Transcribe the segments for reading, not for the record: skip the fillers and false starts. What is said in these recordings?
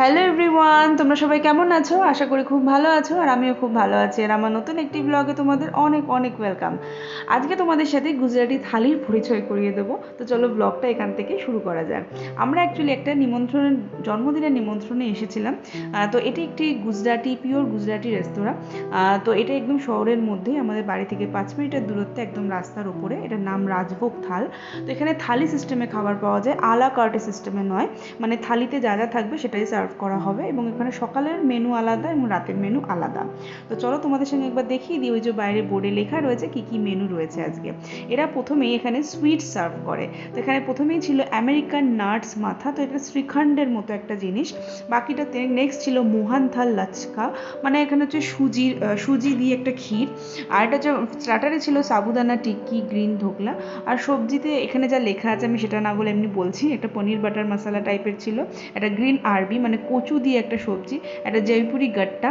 Hello everyone, তোমরা সবাই কেমন আছো? আশা করি খুব ভালো আছো, আর আমিও খুব ভালো আছি। আর আমার নতুন একটি ব্লগে তোমাদের অনেক অনেক ওয়েলকাম। আজকে তোমাদের সাথে গুজরাটি থালির পরিচয় করিয়ে দেবো। তো চলো ব্লগটা এখান থেকে শুরু করা যাক। আমরা অ্যাকচুয়ালি একটা জন্মদিনের নিমন্ত্রণে এসেছিলাম। তো এটি একটি পিওর গুজরাটি রেস্তোরাঁ। তো এটা একদম শহরের মধ্যেই, আমাদের বাড়ি থেকে 5 মিনিটের দূরত্বে, একদম রাস্তার উপরে। এটার নাম রাজভোগ থাল। তো এখানে থালি সিস্টেমে খাবার পাওয়া যায়, আলা কার্টে সিস্টেমে নয়। মানে থালিতে যা যা থাকবে সেটাই সার্ভ করা হবে, এবং এখানে সকালের মেনু আলাদা এবং রাতের মেনু আলাদা। তো চলো তোমাদের সঙ্গে একবার দেখিয়ে দিই, ওই যে বাইরে বোর্ডে লেখা রয়েছে কি কি মেনু রয়েছে আজকে। এরা প্রথমেই এখানে সুইট সার্ভ করে। তো এখানে প্রথমেই ছিল আমেরিকান নাটস মাথা, তো এটা শ্রীখণ্ডের মতো একটা জিনিস। বাকিটা নেক্সট ছিল মোহান থাল লাচকা, মানে এখানে হচ্ছে সুজি দিয়ে একটা ক্ষীর। আর এটা হচ্ছে স্টার্টারে ছিল সাবুদানা টিক্কি, গ্রিন ধোকলা। আর সবজিতে এখানে যা লেখা আছে আমি সেটা না বলে এমনি বলছি, একটা পনির বাটার মশলা টাইপের ছিল, একটা গ্রিন আরবি মানে কচু দিয়ে একটা সবজি, একটা জয়পুরি গাট্টা।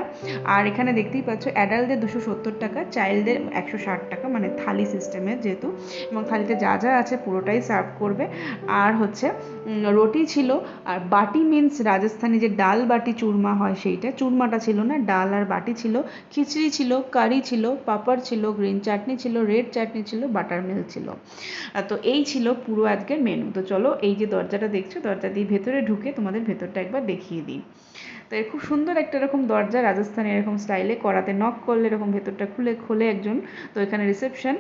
আর এখানে দেখতেই পাচ্ছ অ্যাডাল্টদের 270 টাকা, চাইল্ডদের 160 টাকা, মানে থালি সিস্টেমের যেহেতু। এবং থালিতে যা যা আছে পুরোটাই সার্ভ করবে। আর হচ্ছে রুটি ছিল। আর বাটি মিন্স রাজস্থানি যে ডাল বাটি চুরমা হয়, সেইটা চুরমাটা ছিল না, ডাল আর বাটি ছিল। খিচড়ি ছিল, কারি ছিল, পাপড় ছিল, গ্রিন চাটনি ছিল, রেড চাটনি ছিল, বাটার মিল্ক ছিল। তো এই ছিল পুরো আজকের মেনু। তো চলো, এই যে দরজাটা দেখছো, দরজা দিয়ে ভেতরে ঢুকে তোমাদের ভেতরটা একবার দেখিয়ে দিই। তো খুব সুন্দর একটা এরকম দরজা, রাজস্থানে এরকম স্টাইলে, করাতে নক করলে এরকম ভেতরটা খোলে একজন। তো এখানে রিসেপশন।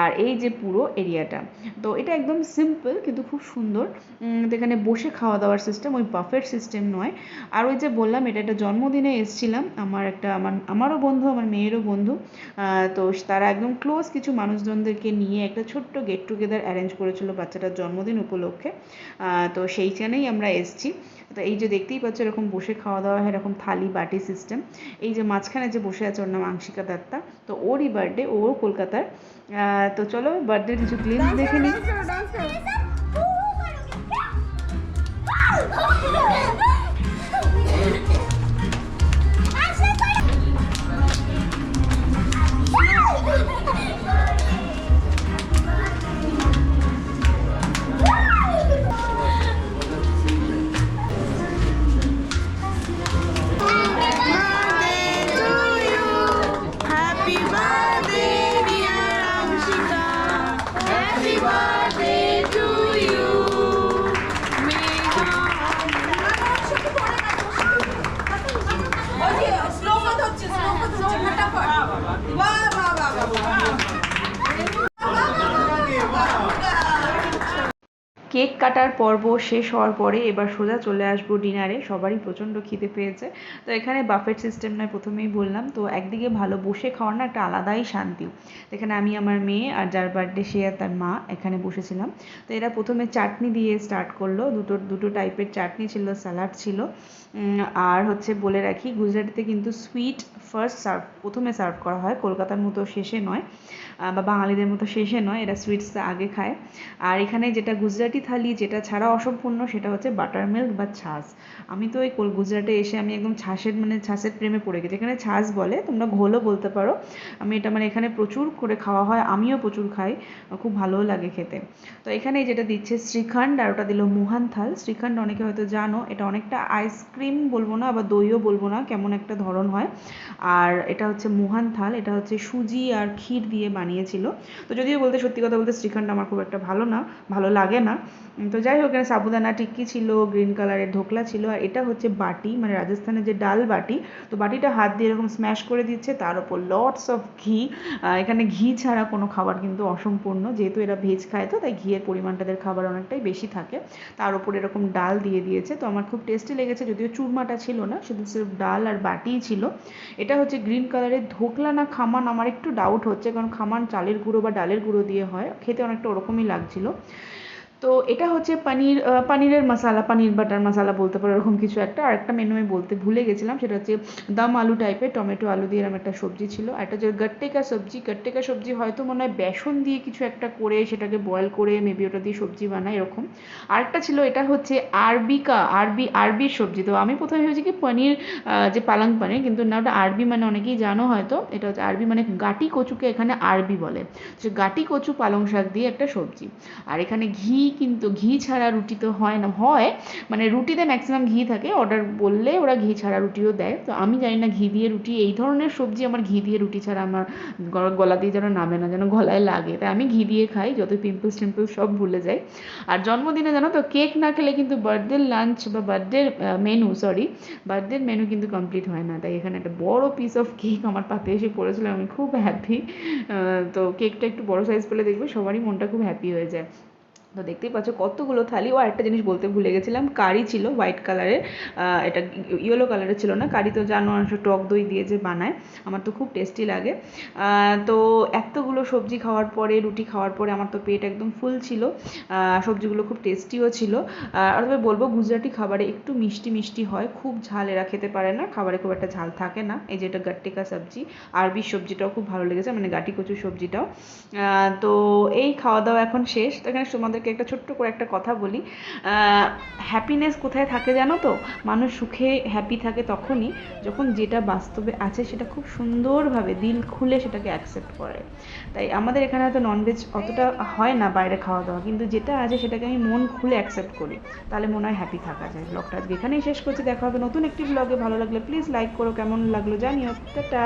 আর এই যে পুরো এরিয়াটা, তো এটা একদম সিম্পল কিন্তু খুব সুন্দর। তো এখানে বসে খাওয়া দাওয়ার সিস্টেম, ওই বাফেট সিস্টেম নয়। আর ওই যে বললাম, এটা একটা জন্মদিনে এসেছিলাম, আমারও বন্ধু, আমার মেয়েরও বন্ধু। তো তারা একদম ক্লোজ কিছু মানুষজনদেরকে নিয়ে একটা ছোট্ট গেট টুগেদার অ্যারেঞ্জ করেছিল বাচ্চাটার জন্মদিন উপলক্ষে। তো সেইখানেই আমরা এসেছি। তো এই যে দেখতেই পাচ্ছ এরকম বসে খাওয়া দাওয়া হয়, এরকম থালি বাটি সিস্টেম। এই যে মাঝখানে যে বসে আছে, ওর নাম আংশিকা দত্তা। তো ওরই বার্থডে, ও কলকাতার। তো চলো বার্থডের কিছু গ্লিমস দেখে নিই। কেক কাটার পর্ব শেষ হওয়ার পরে এবার সোজা চলে আসবো ডিনারে। সবারই প্রচণ্ড খিদে পেয়েছে। তো এখানে বাফেট সিস্টেম নয়, প্রথমেই বললাম। তো একদিকে ভালো বসে খাওয়ার না একটা আলাদাই শান্তি। এখানে আমি, আমার মেয়ে, আর যার বার্থডে সে আর তার মা এখানে বসেছিলাম। তো এরা প্রথমে চাটনি দিয়ে স্টার্ট করলো, দুটো টাইপের চাটনি ছিল, স্যালাড ছিল। আর হচ্ছে বলে রাখি, গুজরাটিতে কিন্তু সুইট প্রথমে সার্ভ করা হয়, কলকাতার মতো শেষে নয়, বা বাঙালিদের মতো শেষে নয়, এরা সুইটসটা আগে খায়। আর এখানে যেটা গুজরাটি থালি, যেটা ছাড়া অসম্পূর্ণ, সেটা হচ্ছে বাটার মিল্ক বা ছাস। আমি তো এই গুজরাটে এসে আমি একদম ছাসের প্রেমে পড়ে গেছি। এখানে ছাস বলে, তোমরা ঘোলও বলতে পারো। আমি এটা মানে এখানে প্রচুর করে খাওয়া হয়, আমিও প্রচুর খাই, খুব ভালোও লাগে খেতে। তো এখানে যেটা দিচ্ছে শ্রীখণ্ড, আর ওটা দিল মোহন থাল। শ্রীখণ্ড অনেকে হয়তো জানো, এটা অনেকটা আইসক্রিম বলবো না, আবার দইও বলবো না, কেমন একটা ধরন হয়। আর এটা হচ্ছে মোহন থাল, এটা হচ্ছে সুজি আর ক্ষীর দিয়ে বানিয়েছিল। তো যদিও সত্যি কথা বলতে শ্রীখণ্ড আমার খুব একটা ভালো লাগে না। তো যাই হোক, এখানে সাবুদানা টিক্কি ছিল, গ্রিন কালারের ধোকলা ছিল। আর এটা হচ্ছে বাটি, মানে রাজস্থানের যে ডাল বাটি। তো বাটিটা হাত দিয়ে এরকম স্ম্যাশ করে দিচ্ছে, তার উপর লটস অফ ঘি। এখানে ঘি ছাড়া কোনো খাবার কিন্তু অসম্পূর্ণ, যেহেতু এরা ভেজ খায়, তো তাই ঘিয়ের পরিমাণটা এদের খাবার অনেকটাই বেশি থাকে। তার উপর এরকম ডাল দিয়ে দিয়েছে। তো আমার খুব টেস্টি লেগেছে, যদিও চুরমাটা ছিল না, শুধু সির্ফ ডাল আর বাটিই ছিল। এটা হচ্ছে গ্রিন কালারের ধোকলা না খামান, আমার একটু ডাউট হচ্ছে, কারণ খামান চালের গুঁড়ো বা ডালের গুঁড়ো দিয়ে হয়, খেতে অনেকটা ওরকমই লাগছিল। তো এটা হচ্ছে পানিরের মশালা, পানির বাটার মশালা বলতে পারো, এরকম কিছু একটা। আর একটা মেনু আমি বলতে ভুলে গেছিলাম, সেটা হচ্ছে দম আলু টাইপের, টমেটো আলু দিয়ে এরকম একটা সবজি ছিল। আর একটা হচ্ছে গট্টে কা সবজি হয়তো মনে হয় বেসন দিয়ে কিছু একটা করে সেটাকে বয়েল করে মেবি ওটা দিয়ে সবজি বানায় এরকম। আরেকটা ছিল, এটা হচ্ছে আরবির সবজি। তো আমি প্রথমে ভেবেছি কি পনির, যে পালং পানির, কিন্তু না, ওটা আরবি, মানে অনেকেই জানো হয়তো, এটা হচ্ছে আরবি, মানে গাটি কচুকে এখানে আরবি বলে। সে গাটি কচু পালং শাক দিয়ে একটা সবজি। আর এখানে ঘি কিন্তু ঘি ছাড়া রুটি তো হয় না, হয় মানে রুটিতে ম্যাক্সিমাম ঘি থাকে, অর্ডার বললে ওরা ঘি ছাড়া রুটিও দেয়। তো আমি জানি না ঘি দিয়ে রুটি, এই ধরনের সবজি আমার ঘি দিয়ে রুটি ছাড়া আমার গলাতেই যেন নামে না, যেন গলায় লাগে, তাই আমি ঘি দিয়ে খাই, যত পিম্পলস টিম্পলস সব ভুলে যাই। আর জন্মদিনে জানো তো কেক না খেলে কিন্তু বার্থডে লাঞ্চ বা বার্থডে মেনু, সরি বার্থডের মেনু কিন্তু কমপ্লিট হয় না। তাই এখানে একটা বড় পিস অফ কেক আমার পাতে এসে পড়েছিল, আমি খুব হ্যাপি। তো কেকটা একটু বড় সাইজ পেলে দেখবে সবারই মনটা খুব হ্যাপি হয়ে যায়। তো দেখতেই পাচ্ছ কতগুলো থালি। ও একটা জিনিস বলতে ভুলে গেছিলাম, কারি ছিল হোয়াইট কালারের, এটা ইয়েলো কালারের ছিল না। কারি তো জানো টক দই দিয়ে যে বানায়, আমার তো খুব টেস্টি লাগে। তো এতগুলো সবজি খাওয়ার পরে, রুটি খাওয়ার পরে আমার তো পেট একদম ফুল ছিল। সবজিগুলো খুব টেস্টিও ছিল। আর তবে বলবো গুজরাটি খাবারে একটু মিষ্টি মিষ্টি হয়, খুব ঝাল এরা খেতে পারে না, খাবারে খুব একটা ঝাল থাকে না। এই যে এটা গাট্টিকা সবজি, আরবি সবজিটাও খুব ভালো লেগেছে, মানে গাটি কচুর সবজিটাও। তো এই খাওয়া দাওয়া এখন শেষ। তো এখানে তোমাদেরকে একটা ছোট্ট করে একটা কথা বলি, হ্যাপিনেস কোথায় থাকে জানো তো? মানুষ সুখে হ্যাপি থাকে তখনই যখন যেটা বাস্তবে আছে সেটা খুব সুন্দরভাবে দিল খুলে সেটাকে অ্যাকসেপ্ট করে। তাই আমাদের এখানে হয়তো ননভেজ অতটা হয় না বাইরে খাওয়া দাওয়া, কিন্তু যেটা আছে সেটাকে আমি মন খুলে অ্যাকসেপ্ট করি, তাহলে মনে হয় হ্যাপি থাকা যায়। ব্লগটা আজকে এখানেই শেষ করছি, দেখা হবে নতুন একটি ব্লগে। ভালো লাগলে প্লিজ লাইক করো, কেমন লাগলো জানিও। টাটা।